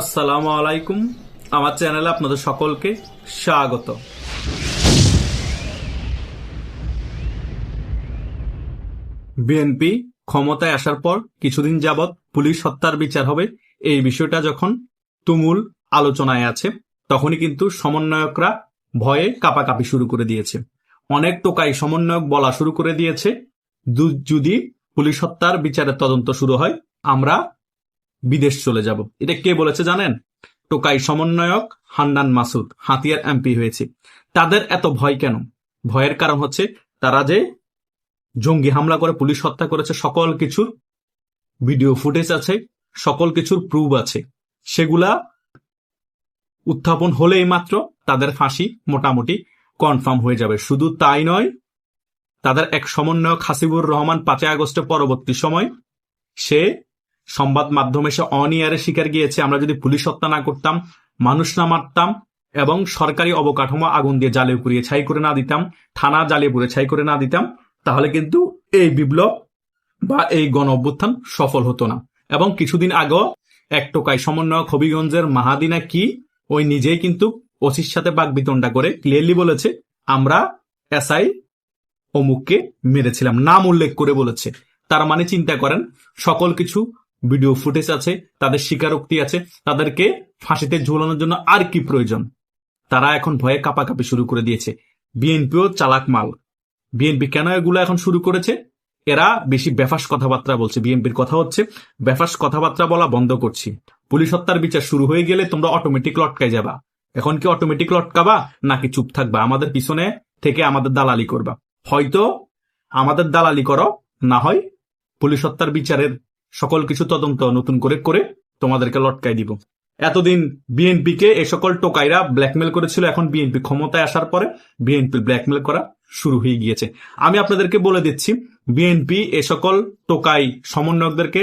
আসসালামু আলাইকুম। আমার চ্যানেলে আপনাদের সকলকে স্বাগত। বিএনপি ক্ষমতায় আসার পর কিছুদিন যাবৎ পুলিশ হত্যার বিচার হবে, এই বিষয়টা যখন তুমুল আলোচনায় আছে, তখনই কিন্তু সমন্বয়করা ভয়ে কাঁপাকাঁপি শুরু করে দিয়েছে। অনেক টোকাই সমন্বয়ক বলা শুরু করে দিয়েছে, যদি পুলিশ হত্যার বিচারের তদন্ত শুরু হয় আমরা বিদেশ চলে যাব। এটা কে বলেছে জানেন? টোকাই সমন্বয়ক হান্নান মাসুদ, হাতিয়ার এমপি হয়েছে। তাদের এত ভয় কেন? ভয়ের কারণ হচ্ছে তারা যে জঙ্গি হামলা করে পুলিশ হত্যা করেছে, সকল কিছুর ভিডিও ফুটেজ আছে, সকল কিছুর প্রুফ আছে, সেগুলা উত্থাপন হলেই মাত্র তাদের ফাঁসি মোটামুটি কনফার্ম হয়ে যাবে। শুধু তাই নয়, তাদের এক সমন্বয়ক হাসিবুর রহমান 5 আগস্টের পরবর্তী সময় সে সংবাদ মাধ্যমে সে অনিয়ারে স্বীকার গিয়েছে, আমরা যদি পুলিশ হত্যা না করতাম, মানুষ না মারতাম এবং সরকারি অবকাঠামো আগুন দিয়ে জ্বালিয়ে পুড়িয়ে ছাই করে না দিতাম, থানা জ্বালিয়ে পুড়িয়ে ছাই করে না দিতাম, তাহলে কিন্তু এই বিপ্লব বা এই গণ অভ্যুত্থান সফল হতো না। এবং কিছুদিন আগেও এক টোকাই সমন্বয়ক হবিগঞ্জের মাহাদিনা কি ওই নিজেই কিন্তু ওসির সাথে বাকবিতণ্ডা করে ক্লিয়ারলি বলেছে, আমরা এসআই অমুককে মেরেছিলাম, নাম উল্লেখ করে বলেছে। তার মানে চিন্তা করেন, সকল কিছু ভিডিও ফুটেজ আছে, তাদের স্বীকারোক্তি আছে, তাদেরকে ফাঁসিতে ঝুলানোর জন্য আর কি প্রয়োজন? তারা এখন ভয়ে কাঁপাকাঁপি শুরু করে দিয়েছে। বিএনপিও চালাক মাল। বিএনপি কেন এগুলো এখন শুরু করেছে? এরা বেশি বেফাস কথাবার্তা বলছে। বিএনপির কথা হচ্ছে বেফাস কথাবার্তা বলা বন্ধ করছি, পুলিশ হত্যার বিচার শুরু হয়ে গেলে তোমরা অটোমেটিক লটকাই যাবা। এখন কি অটোমেটিক লটকাবা নাকি চুপ থাকবা? আমাদের পিছনে থেকে আমাদের দালালি করবা। হয়তো আমাদের দালালি করো, না হয় পুলিশ হত্যার বিচারের সকল কিছু তদন্ত নতুন করে করে তোমাদেরকে লটকাই দিব। এতদিন বিএনপিকে এ সকল টোকাইরা ব্ল্যাকমেল করেছিল, এখন বিএনপি ক্ষমতায় আসার পরে বিএনপি ব্ল্যাকমেল করা শুরু হয়ে গিয়েছে। আমি আপনাদেরকে বলে দিচ্ছি, বিএনপি এ সকল টোকাই সমন্বয়কদেরকে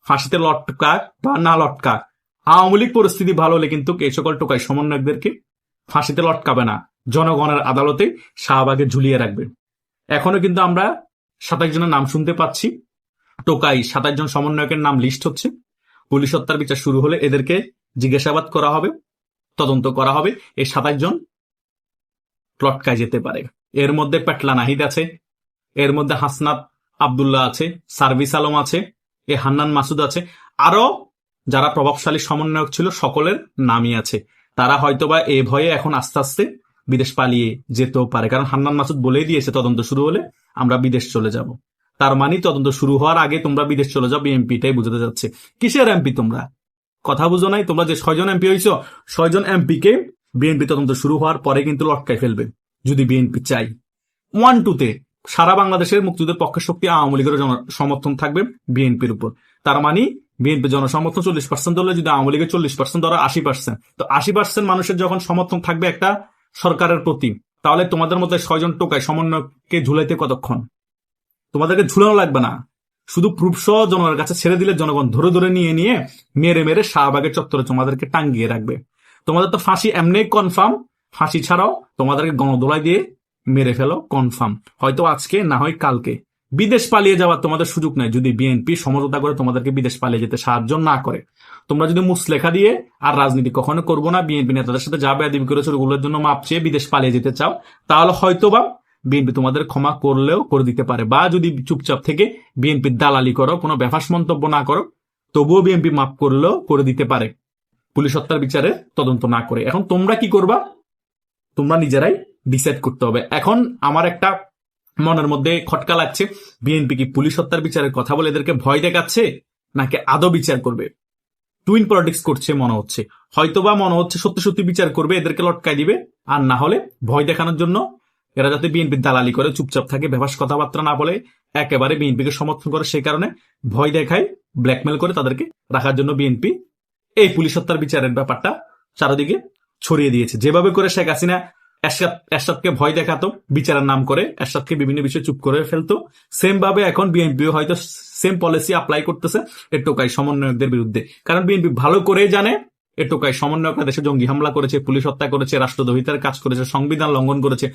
ফাঁসিতে লটকাক বা না লটকাক, আওয়ামী লীগ পরিস্থিতি ভালো হলে কিন্তু এই সকল টোকাই সমন্বয়কদেরকে ফাঁসিতে লটকাবে না, জনগণের আদালতে শাহবাগে ঝুলিয়ে রাখবে। এখনো কিন্তু আমরা 27 জনের নাম শুনতে পাচ্ছি। টোকাই 27 জন সমন্বয়কের নাম লিস্ট হচ্ছে। পুলিশ হত্যার বিচার শুরু হলে এদেরকে জিজ্ঞাসাবাদ করা হবে, তদন্ত করা হবে। এই 27 জন লটকায় যেতে পারে। এর মধ্যে পেটলা নাহিদ আছে, এর মধ্যে হাসনাত আব্দুল্লাহ আছে, সার্ভিস আলম আছে, এ হান্নান মাসুদ আছে, আরো যারা প্রভাবশালী সমন্বয়ক ছিল সকলের নামই আছে। তারা হয়তোবা এ ভয়ে এখন আস্তে আস্তে বিদেশ পালিয়ে যেতেও পারে, কারণ হান্নান মাসুদ বলেই দিয়েছে তদন্ত শুরু হলে আমরা বিদেশ চলে যাব। তার মানে তদন্ত শুরু হওয়ার আগে তোমরা বিদেশ চলে যাও, বিএনপিটাই বুঝাতে যাচ্ছে। কিসের এমপি তোমরা? কথা বুঝো নাই? তোমরা যে 6 জন এমপি হইছো, 6 জন এমপিকে বিএনপি তদন্ত শুরু হওয়ার পরে কিন্তু লটকাই ফেলবে যদি বিএনপি চাই। 1-2-তে সারা বাংলাদেশের মুক্তিযুদ্ধের পক্ষে শক্তি আওয়ামী লীগের সমর্থন থাকবে বিএনপির উপর। তার মানে বিএনপি জনসমর্থন 40% ধরলে যদি আওয়ামী লীগের 40% ধরো 80%, তো 80% মানুষের যখন সমর্থন থাকবে একটা সরকারের প্রতি, তাহলে তোমাদের মধ্যে 6 জন টোকাই সমন্বয়কে ঝুলাইতে কতক্ষণ? তোমাদেরকে ঝুলানো লাগবে না, শুধু প্রুফ সহ জনগণের কাছে ছেড়ে দিলে জনগণ ধরে ধরে নিয়ে নিয়ে মেরে মেরে শাহবাগের চত্বরে তোমাদেরকে টাঙ্গিয়ে রাখবে। তোমাদের তো ফাঁসি এমনি কনফার্ম, ফাঁসি ছাড়াও তোমাদেরকে গণদোলাই দিয়ে মেরে ফেলো কনফার্ম, হয়তো আজকে না হয় কালকে। বিদেশ পালিয়ে যাওয়ার তোমাদের সুযোগ নাই যদি বিএনপি সমঝোতা করে তোমাদেরকে বিদেশ পালিয়ে যেতে সাহায্য না করে। তোমরা যদি মুসলেখা দিয়ে আর রাজনীতি কখনো করবো না, বিএনপি নেতাদের সাথে যা বেয়াদবি করেছো ওগুলোর জন্য মাপ চেয়ে বিদেশ পালিয়ে যেতে চাও, তাহলে হয়তোবা বিএনপি তোমাদের ক্ষমা করলেও করে দিতে পারে। বা যদি চুপচাপ থেকে বিএনপির দালালি করো, কোনো বেফাস মন্তব্য না করো, তবুও বিএনপি মাপ করলেও করে দিতে পারে, পুলিশ হত্যার বিচারে তদন্ত না করে। এখন তোমরা কি করবা তোমরা নিজেরাই ডিসাইড করতে হবে। এখন আমার একটা মনের মধ্যে খটকা লাগছে, বিএনপি কি পুলিশ হত্যার বিচারের কথা বলে এদেরকে ভয় দেখাচ্ছে নাকি আদৌ বিচার করবে? টুইন পলিটিক্স করছে মনে হচ্ছে। হয়তোবা মনে হচ্ছে সত্যি সত্যি বিচার করবে, এদেরকে লটকায় দিবে, আর না হলে ভয় দেখানোর জন্য এরা যাতে বিএনপির দালালি করে চুপচাপ থাকে, বেফাস কথাবার্তা না বলে একেবারে বিএনপিকে সমর্থন করে, সেই কারণে ভয় দেখায়, ব্ল্যাকমেল করে তাদেরকে রাখার জন্য বিএনপি এই পুলিশ হত্যার বিচারের ব্যাপারটা চারিদিকে ছড়িয়ে দিয়েছে। যেভাবে করে শেখ হাসিনা এরশাদকে ভয় দেখাতো বিচারের নাম করে, এরশাদকে বিভিন্ন বিষয়ে চুপ করে ফেলতো, সেম ভাবে এখন বিএনপিও হয়তো সেম পলিসি অ্যাপ্লাই করতেছে এর টোকাই সমন্বয়কদের বিরুদ্ধে। কারণ বিএনপি ভালো করেই জানে এর টোকাই সমন্বয়করা দেশে জঙ্গি হামলা করেছে, পুলিশ হত্যা করেছে, রাষ্ট্রদ্রোহিতার কাজ করেছে, সংবিধান লঙ্ঘন করেছে,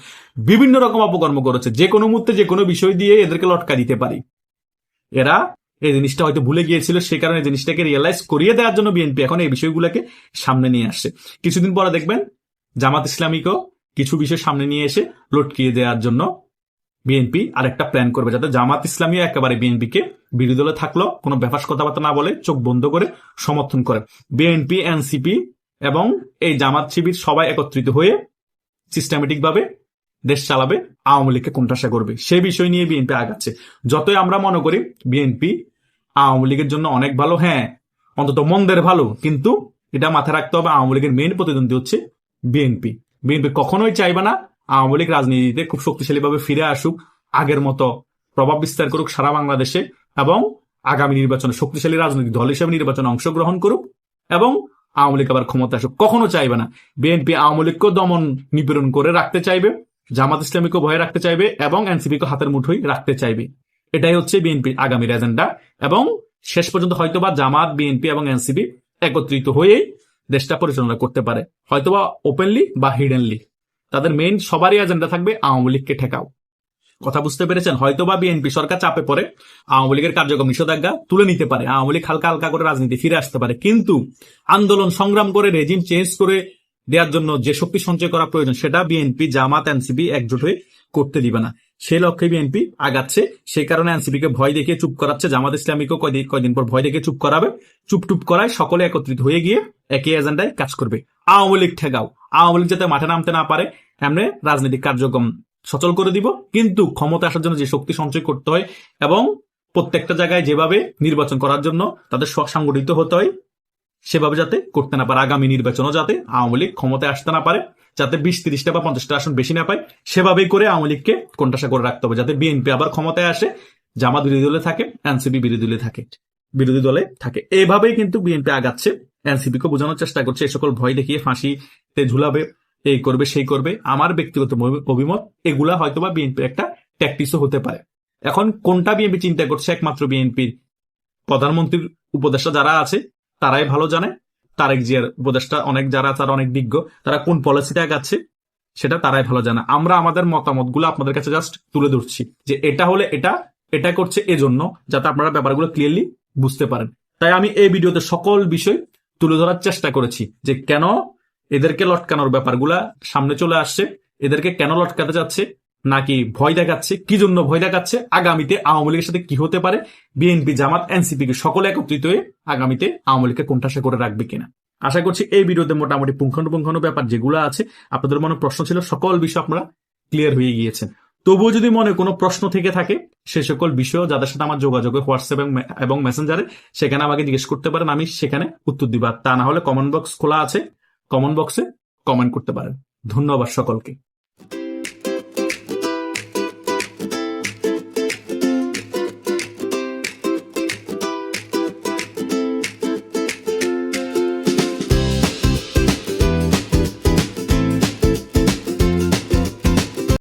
বিভিন্ন রকম অপকর্ম করেছে। যে কোনো মুহূর্তে যে কোনো বিষয় দিয়ে এদেরকে লটকা দিতে পারি। এরা এই জিনিসটা হয়তো ভুলে গিয়েছিল, সে কারণে এই জিনিসটাকে রিয়েলাইজ করিয়ে দেওয়ার জন্য বিএনপি এখন এই বিষয়গুলোকে সামনে নিয়ে আসছে। কিছুদিন পরে দেখবেন জামাত ইসলামীকেও কিছু বিষয় সামনে নিয়ে এসে লটকিয়ে দেওয়ার জন্য বিএনপি আরেকটা প্ল্যান করবে, যাতে জামাত ইসলামী একেবারে বিএনপিকে বিরোধী দলে থাকলো কোনো ব্যাপার কথাবার্তা না বলে চোখ বন্ধ করে সমর্থন করে। বিএনপি, এনসিপি এবং এই জামাত শিবির সবাই একত্রিত হয়ে সিস্টেমেটিক ভাবে দেশ চালাবে, আওয়ামী লীগকে কোণঠাসা করবে। সেই বিষয় নিয়ে বিএনপি আগাচ্ছে। যতই আমরা মনে করি বিএনপি আওয়ামী লীগের জন্য অনেক ভালো, হ্যাঁ অন্তত মন্দের ভালো, কিন্তু এটা মাথায় রাখতে হবে আওয়ামী লীগের মেইন প্রতিদ্বন্দ্বী হচ্ছে বিএনপি। বিএনপি কখনোই চাইবে না আওয়ামী লীগ রাজনীতিতে খুব শক্তিশালীভাবে ফিরে আসুক, আগের মতো প্রভাব বিস্তার করুক সারা বাংলাদেশে, এবং আগামী নির্বাচনে শক্তিশালী রাজনৈতিক দল হিসেবে নির্বাচনে অংশগ্রহণ করুক এবং আওয়ামী লীগ আবার ক্ষমতা আসুক। কখনো চাইবে না। বিএনপি আওয়ামী লীগকেও দমন নিপীড়ন করে রাখতে চাইবে, জামাত ইসলামীকে ভয়ে রাখতে চাইবে এবং এনসিপিকে হাতের মুঠোয় রাখতে চাইবে। এটাই হচ্ছে বিএনপির আগামীর এজেন্ডা। এবং শেষ পর্যন্ত হয়তোবা জামাত, বিএনপি এবং এনসিপি একত্রিত হয়েই দেশটা পরিচালনা করতে পারে, হয়তোবা ওপেনলি বা হিডেনলি। তাদের মেইন সবারই এজেন্ডা থাকবে আওয়ামী লীগকে ঠেকাও। কথা বুঝতে পেরেছেন? হয়তোবা বিএনপি সরকার চাপে পড়ে আওয়ামী লীগের কার্যক্রম নিষেধাজ্ঞা তুলে নিতে পারে, আওয়ামী লীগ হালকা হালকা করে রাজনীতি ফিরে আসতে পারে, কিন্তু আন্দোলন সংগ্রাম করে রেজিম চেঞ্জ করে দেওয়ার জন্য যে শক্তি সঞ্চয় করা প্রয়োজন সেটা বিএনপি, জামাত, এনসিপি একজোট হয়ে করতে দিবে না। সেই লক্ষ্যে বিএনপি আগাচ্ছে। সেই কারণে এনসিপিকে ভয় দেখিয়ে চুপ করাচ্ছে, জামাত ইসলামীকেও কয়দিন পর ভয় দেখিয়ে চুপ করাবে। চুপ করায় সকলে একত্রিত হয়ে গিয়ে একই এজেন্ডায় কাজ করবে, আওয়ামী লীগ ঠেকাও। আওয়ামী লীগ যাতে মাঠে নামতে না পারে, এমনি রাজনৈতিক কার্যক্রম সচল করে দিব, কিন্তু ক্ষমতা আসার জন্য যে শক্তি সঞ্চয় করতে হয় এবং প্রত্যেকটা জায়গায় যেভাবে নির্বাচন করার জন্য তাদের সংগঠিত হতে হয় সেভাবে যাতে করতে না পারে, আগামী নির্বাচনও যাতে আওয়ামী লীগ ক্ষমতায় আসতে না পারে, যাতে 20-30টা বা 50টা আসন বেশি না পায়, সেভাবেই করে আওয়ামী লীগকে কোণঠাসা করে রাখতে হবে, যাতে বিএনপি আবার ক্ষমতায় আসে, জামাত বিরোধী দলে থাকে, এনসিপি বিরোধী দলে থাকে। এইভাবেই কিন্তু বিএনপি আগাচ্ছে। এনসিপি কে বোঝানোর চেষ্টা করছে, এই সকল ভয় দেখিয়ে ফাঁসিতে ঝুলাবে, এই করবে সেই করবে। আমার ব্যক্তিগত অভিমত, এগুলা হয়তোবা বিএনপির একটা ট্যাকটিক্সও হতে পারে। এখন কোনটা বিএনপি চিন্তা করছে একমাত্র বিএনপির প্রধানমন্ত্রীর উপদেষ্টা যারা আছে তারাই ভালো জানে। তারেক জিয়ার উপদেষ্টা যারা অনেক বিজ্ঞ, তারা কোন পলিসিতে আগাচ্ছে সেটা তারাই ভালো জানে। আমরা আমাদের মতামতগুলো আপনাদের কাছে জাস্ট তুলে ধরছি যে এটা হলে এটা করছে এজন্য, যাতে আপনারা ব্যাপারগুলো ক্লিয়ারলি বুঝতে পারেন। তাই আমি এই ভিডিওতে সকল বিষয় তুলে ধরার চেষ্টা করেছি যে কেন এদেরকে লটকানোর ব্যাপারগুলা সামনে চলে আসছে, এদেরকে কেন লটকাতে যাচ্ছে, নাকি ভয় দেখাচ্ছে, কি জন্য ভয় দেখাচ্ছে, আগামীতে আওয়ামী লীগের সাথে কি হতে পারে, বিএনপি, জামাত, এনসিপি কে সকলে একত্রিত হয়ে আগামীতে আওয়ামী লীগকে কোণঠাসা করে রাখবে কিনা। আশা করছি এই ভিডিওতে মোটামুটি পুঙ্খানুপুঙ্খানু ব্যাপার যেগুলো আছে, আপনাদের মনে প্রশ্ন ছিল, সকল বিষয় আপনারা ক্লিয়ার হয়ে গিয়েছেন। তবুও যদি মনে কোনো প্রশ্ন থেকে থাকে, সে সকল বিষয় যাদের সাথে আমার যোগাযোগ হোয়াটসঅ্যাপ এবং মেসেঞ্জারে, সেখানে আমাকে জিজ্ঞেস করতে পারেন, আমি সেখানে উত্তর দিব। তা না হলে কমেন্ট বক্স খোলা আছে, কমেন্ট বক্সে কমেন্ট করতে পারেন। ধন্যবাদ সকলকে।